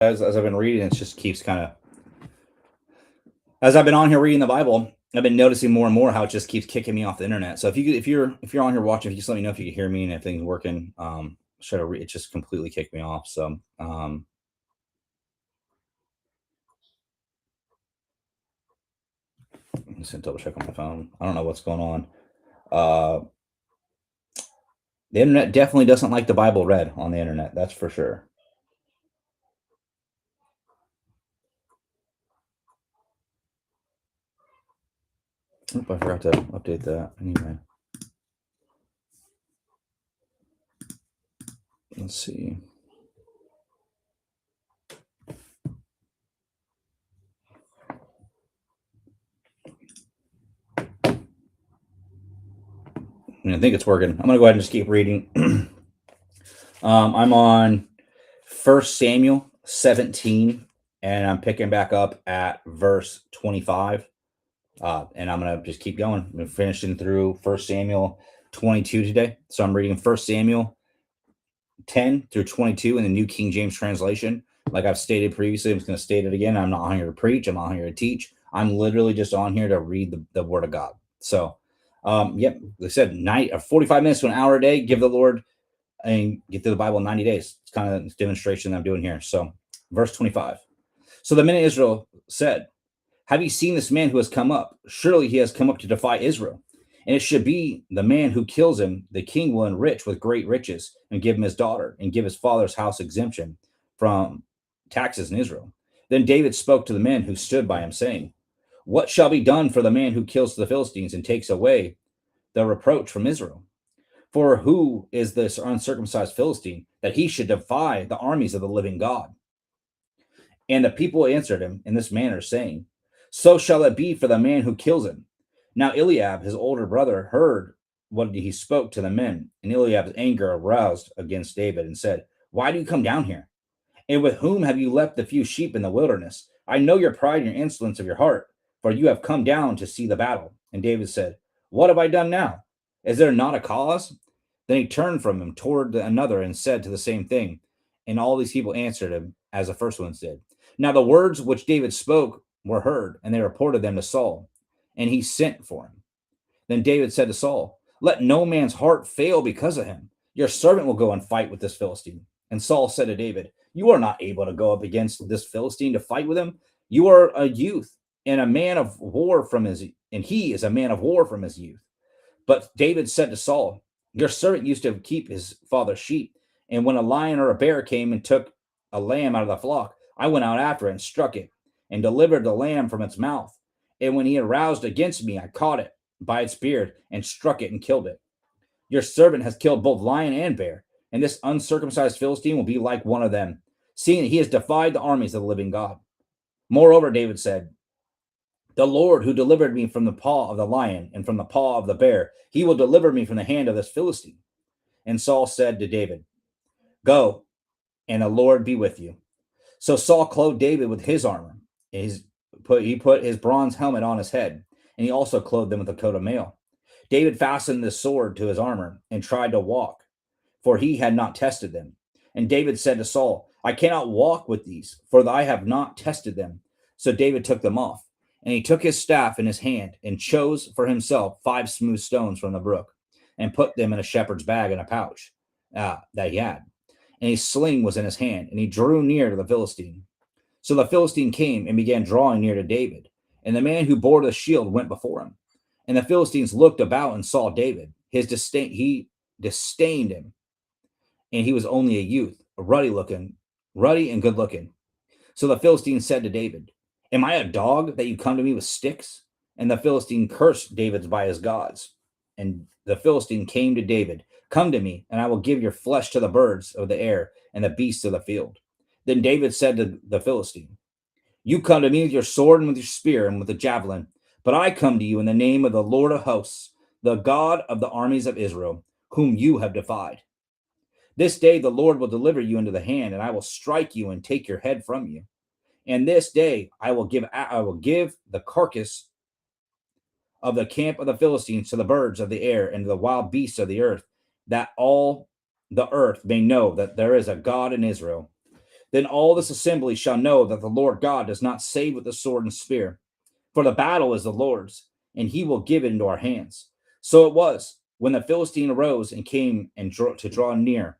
as I've been reading, it just keeps kind of as I've been on here reading the Bible, I've been noticing more and more how it just keeps kicking me off the internet. So if you're on here watching, if you just let me know if you can hear me and if things working. It just completely kicked me off. So I'm just gonna double check on my phone. I don't know what's going on. Uh, the internet definitely doesn't like the Bible read on the internet. That's for sure. Oop, I forgot to update that. Anyway, let's see. I think it's working. I'm gonna go ahead and just keep reading. I'm on First Samuel 17, and I'm picking back up at verse 25. And I'm gonna just keep going. I'm finishing through First Samuel 22 today. So I'm reading First Samuel 10 through 22 in the New King James translation. Like I've stated previously, I'm just gonna state it again. I'm not on here to preach, I'm not here to teach. I'm literally just on here to read the word of God. So yep, they said night or 45 minutes to an hour a day, give the Lord and get through the Bible in 90 days. It's kind of the demonstration that I'm doing here. So verse 25. So the men of Israel said, have you seen this man who has come up? Surely he has come up to defy Israel. And it should be the man who kills him, the king will enrich with great riches and give him his daughter and give his father's house exemption from taxes in Israel. Then David spoke to the men who stood by him, saying, what shall be done for the man who kills the Philistines and takes away the reproach from Israel? For who is this uncircumcised Philistine that he should defy the armies of the living God? And the people answered him in this manner, saying, so shall it be for the man who kills him. Now Eliab, his older brother, heard what he spoke to the men, and Eliab's anger aroused against David and said, why do you come down here? And with whom have you left the few sheep in the wilderness? I know your pride and your insolence of your heart, for you have come down to see the battle. And David said, what have I done now? Is there not a cause? Then he turned from him toward another and said to the same thing. And all these people answered him as the first ones did. Now the words which David spoke were heard, and they reported them to Saul, and he sent for him. Then David said to Saul, let no man's heart fail because of him. Your servant will go and fight with this Philistine. And Saul said to David, you are not able to go up against this Philistine to fight with him. You are a youth and a man of war from his, and he is a man of war from his youth. But David said to Saul, your servant used to keep his father's sheep. And when a lion or a bear came and took a lamb out of the flock, I went out after it and struck it and delivered the lamb from its mouth. And when he aroused against me, I caught it by its beard and struck it and killed it. Your servant has killed both lion and bear, and this uncircumcised Philistine will be like one of them, seeing that he has defied the armies of the living God. Moreover, David said, the Lord who delivered me from the paw of the lion and from the paw of the bear, he will deliver me from the hand of this Philistine. And Saul said to David, go, and the Lord be with you. So Saul clothed David with his armor. He put his bronze helmet on his head, and he also clothed him with a coat of mail. David fastened the sword to his armor and tried to walk, for he had not tested them. And David said to Saul, I cannot walk with these, for I have not tested them. So David took them off, and he took his staff in his hand and chose for himself 5 smooth stones from the brook and put them in a shepherd's bag in a pouch that he had. And a sling was in his hand, and he drew near to the Philistine. So the Philistine came and began drawing near to David, and the man who bore the shield went before him. And the Philistines looked about and saw David. He disdained him, and he was only a youth, ruddy and good looking. So the Philistine said to David, am I a dog that you come to me with sticks? And the Philistine cursed David by his gods. And the Philistine came to David, come to me, and I will give your flesh to the birds of the air and the beasts of the field. Then David said to the Philistine, you come to me with your sword and with your spear and with a javelin, but I come to you in the name of the Lord of hosts, the God of the armies of Israel, whom you have defied. This day the Lord will deliver you into the hand, and I will strike you and take your head from you. And this day I will give the carcass of the camp of the Philistines to the birds of the air and to the wild beasts of the earth, that all the earth may know that there is a God in Israel. Then all this assembly shall know that the Lord God does not save with the sword and spear, for the battle is the Lord's, and he will give it into our hands. So it was, when the Philistine arose and came and to draw near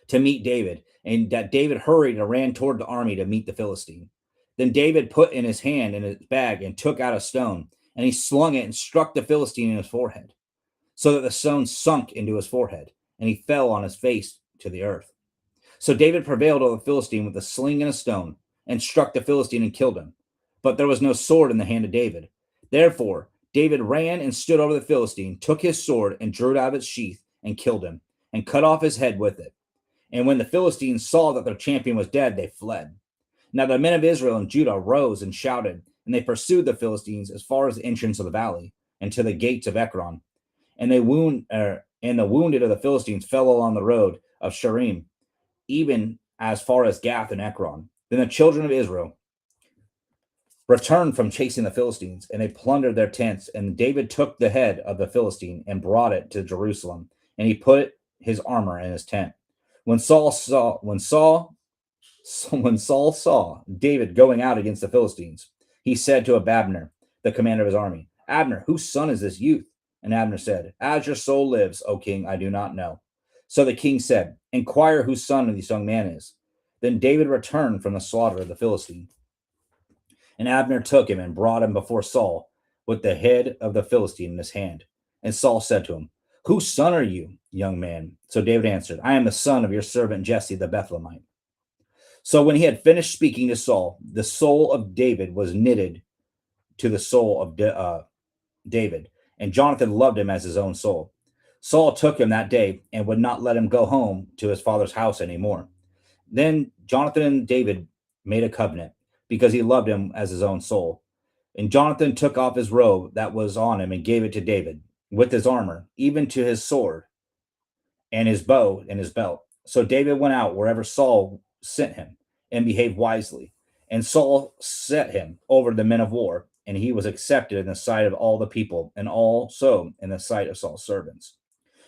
to meet David, and that David hurried and ran toward the army to meet the Philistine. Then David put in his hand in his bag and took out a stone, and he slung it and struck the Philistine in his forehead, so that the stone sunk into his forehead, and he fell on his face to the earth. So David prevailed over the Philistine with a sling and a stone, and struck the Philistine and killed him. But there was no sword in the hand of David. Therefore David ran and stood over the Philistine, took his sword and drew it out of its sheath, and killed him, and cut off his head with it. And when the Philistines saw that their champion was dead, they fled. Now the men of Israel and Judah rose and shouted, and they pursued the Philistines as far as the entrance of the valley, and to the gates of Ekron. And the wounded of the Philistines fell along the road of Sharim, even as far as Gath and Ekron. Then the children of Israel returned from chasing the Philistines, and they plundered their tents. And David took the head of the Philistine and brought it to Jerusalem, and he put his armor in his tent. When Saul saw David going out against the Philistines, he said to Abner, the commander of his army, Abner, whose son is this youth? And Abner said, As your soul lives, O king, I do not know. So the king said, Inquire whose son this young man is. Then David returned from the slaughter of the Philistine. And Abner took him and brought him before Saul with the head of the Philistine in his hand. And Saul said to him, Whose son are you, young man? So David answered, I am the son of your servant Jesse the Bethlehemite. So when he had finished speaking to Saul, the soul of David was knitted to the soul of David, and Jonathan loved him as his own soul. Saul took him that day and would not let him go home to his father's house anymore. Then Jonathan and David made a covenant because he loved him as his own soul. And Jonathan took off his robe that was on him and gave it to David with his armor, even to his sword and his bow and his belt. So David went out wherever Saul sent him and behaved wisely. And Saul set him over the men of war, and he was accepted in the sight of all the people, and also in the sight of Saul's servants.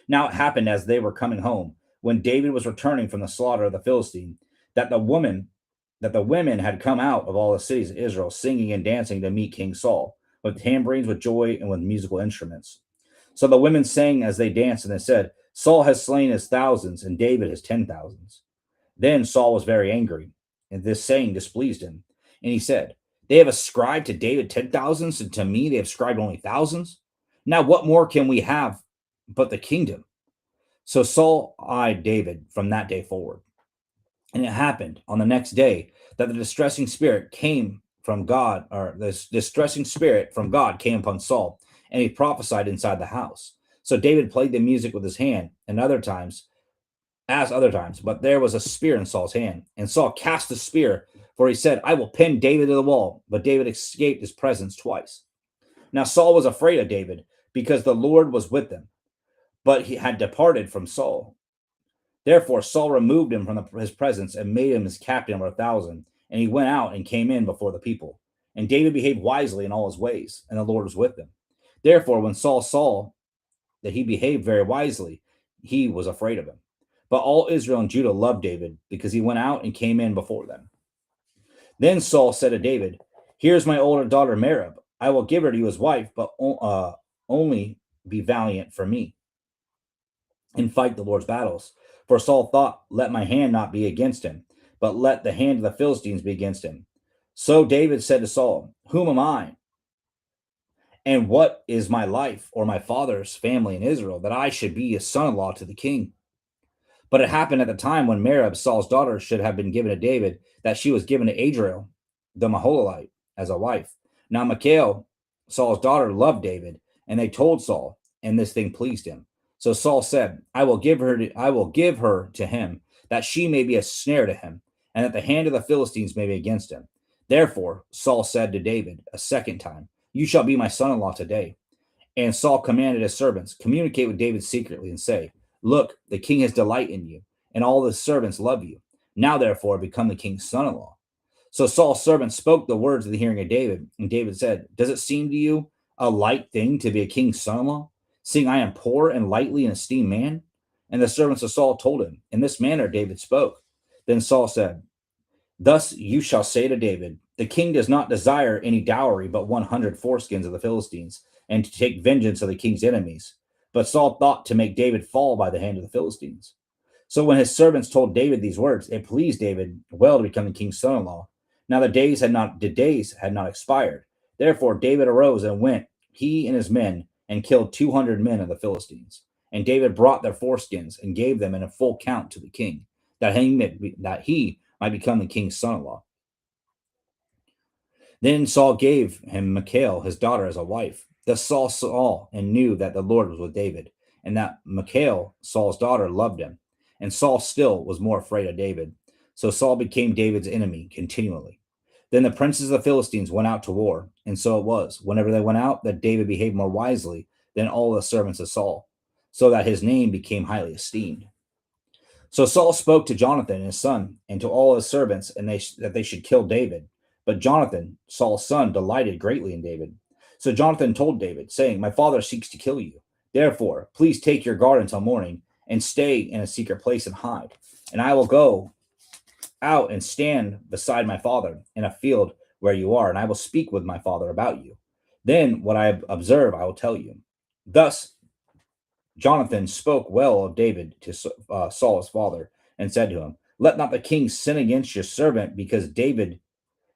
Now it happened as they were coming home, when David was returning from the slaughter of the Philistine, that the women had come out of all the cities of Israel, singing and dancing to meet King Saul, with tambourines, with joy, and with musical instruments. So the women sang as they danced, and they said, Saul has slain his thousands, and David his 10,000s. Then Saul was very angry, and this saying displeased him. And he said, They have ascribed to David 10,000s, and to me they have ascribed only thousands. Now what more can we have but the kingdom? So Saul eyed David from that day forward. And it happened on the next day that the distressing spirit came from God, or this distressing spirit from God came upon Saul, and he prophesied inside the house. So David played the music with his hand, and other times, but there was a spear in Saul's hand. And Saul cast the spear, for he said, I will pin David to the wall. But David escaped his presence twice. Now Saul was afraid of David, because the Lord was with him, but he had departed from Saul. Therefore Saul removed him from his presence and made him his captain over 1,000. And he went out and came in before the people. And David behaved wisely in all his ways, and the Lord was with him. Therefore, when Saul saw that he behaved very wisely, he was afraid of him. But all Israel and Judah loved David, because he went out and came in before them. Then Saul said to David, Here's my older daughter Merab. I will give her to you as wife, but only be valiant for me and fight the Lord's battles. For Saul thought, Let my hand not be against him, but let the hand of the Philistines be against him. So David said to Saul, Whom am I? And what is my life or my father's family in Israel, that I should be a son-in-law to the king? But it happened at the time when Merab, Saul's daughter, should have been given to David, that she was given to Adriel, the Maholite, as a wife. Now Michal, Saul's daughter, loved David, and they told Saul, and this thing pleased him. So Saul said, I will give her to him, that she may be a snare to him, and that the hand of the Philistines may be against him. Therefore Saul said to David a second time, You shall be my son-in-law today. And Saul commanded his servants, Communicate with David secretly, and say, Look, the king has delight in you, and all his servants love you. Now therefore become the king's son-in-law. So Saul's servants spoke the words of the hearing of David, and David said, Does it seem to you a light thing to be a king's son-in-law, seeing I am poor and lightly an esteemed man? And the servants of Saul told him, In this manner David spoke. Then Saul said, "Thus you shall say to David, the king does not desire any dowry but 100 foreskins of the Philistines, and to take vengeance of the king's enemies." But Saul thought to make David fall by the hand of the Philistines. So when his servants told David these words, it pleased David well to become the king's son-in-law. Now the days had not expired. Therefore David arose and went, he and his men, and killed 200 men of the Philistines. And David brought their foreskins and gave them in a full count to the king, that he might become the king's son-in-law. Then Saul gave him Michal, his daughter, as a wife. Thus Saul saw and knew that the Lord was with David, and that Michal, Saul's daughter, loved him. And Saul still was more afraid of David. So Saul became David's enemy continually. Then the princes of the Philistines went out to war, and so it was, whenever they went out, that David behaved more wisely than all the servants of Saul, so that his name became highly esteemed. So Saul spoke to Jonathan his son and to all his servants, and that they should kill David. But Jonathan, Saul's son, delighted greatly in David. So Jonathan told David, saying, "My father seeks to kill you. Therefore, please take your guard until morning, and stay in a secret place and hide. And I will go out and stand beside my father in a field where you are, and I will speak with my father about you. Then what I observe I will tell you." Thus Jonathan spoke well of David to Saul his father, and said to him, "Let not the king sin against your servant, because David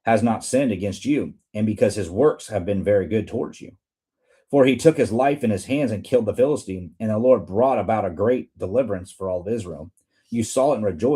has not sinned against you, and because his works have been very good towards you. For he took his life in his hands and killed the Philistine, and the Lord brought about a great deliverance for all of Israel. You saw it and rejoiced."